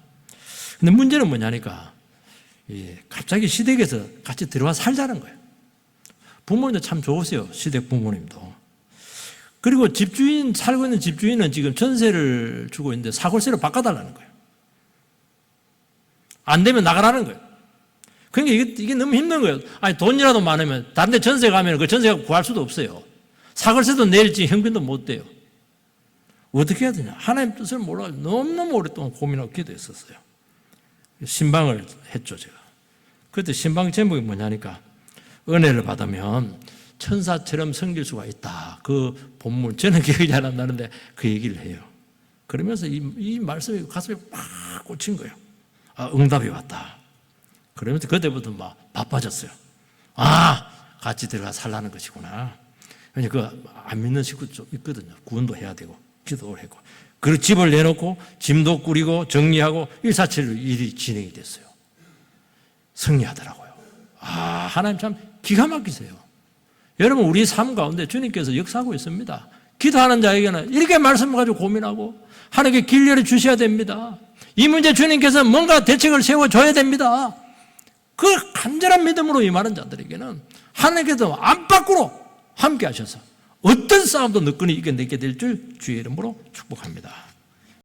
근데 문제는 뭐냐니까 갑자기 시댁에서 같이 들어와 살자는 거예요. 부모님도 참 좋으세요. 시댁 부모님도. 그리고 집주인, 살고 있는 집주인은 지금 전세를 주고 있는데 사골세로 바꿔달라는 거예요. 안 되면 나가라는 거예요. 그러니까 이게 너무 힘든 거예요. 아니, 돈이라도 많으면 다른 데 전세 가면 그 전세가 구할 수도 없어요. 사골세도 낼지 형편도 못 돼요. 어떻게 해야 되냐. 하나님 뜻을 몰라가지고 너무너무 오랫동안 고민하고 기도했었어요. 신방을 했죠, 제가. 그때 신방 제목이 뭐냐니까 은혜를 받으면 천사처럼 섬길 수가 있다. 그 본문, 저는 기억이 잘 안 나는데 그 얘기를 해요. 그러면서 이 말씀이 가슴에 팍 꽂힌 거예요. 아, 응답이 왔다. 그러면서 그때부터 막 바빠졌어요. 아, 같이 들어가 살라는 것이구나. 그러니까 안 믿는 식구 좀 있거든요. 구원도 해야 되고, 기도를 하고. 그리고 집을 내놓고, 짐도 꾸리고, 정리하고, 일사천리로 일이 진행이 됐어요. 승리하더라고요. 아, 하나님 참 기가 막히세요. 여러분, 우리 삶 가운데 주님께서 역사하고 있습니다. 기도하는 자에게는 이렇게 말씀을 가지고 고민하고 하나님께 길 열어 주셔야 됩니다. 이 문제 주님께서 뭔가 대책을 세워줘야 됩니다. 그 간절한 믿음으로 임하는 자들에게는 하나님께서 안팎으로 함께 하셔서 어떤 싸움도 너끈히 이겨내게 될 줄 주의 이름으로 축복합니다.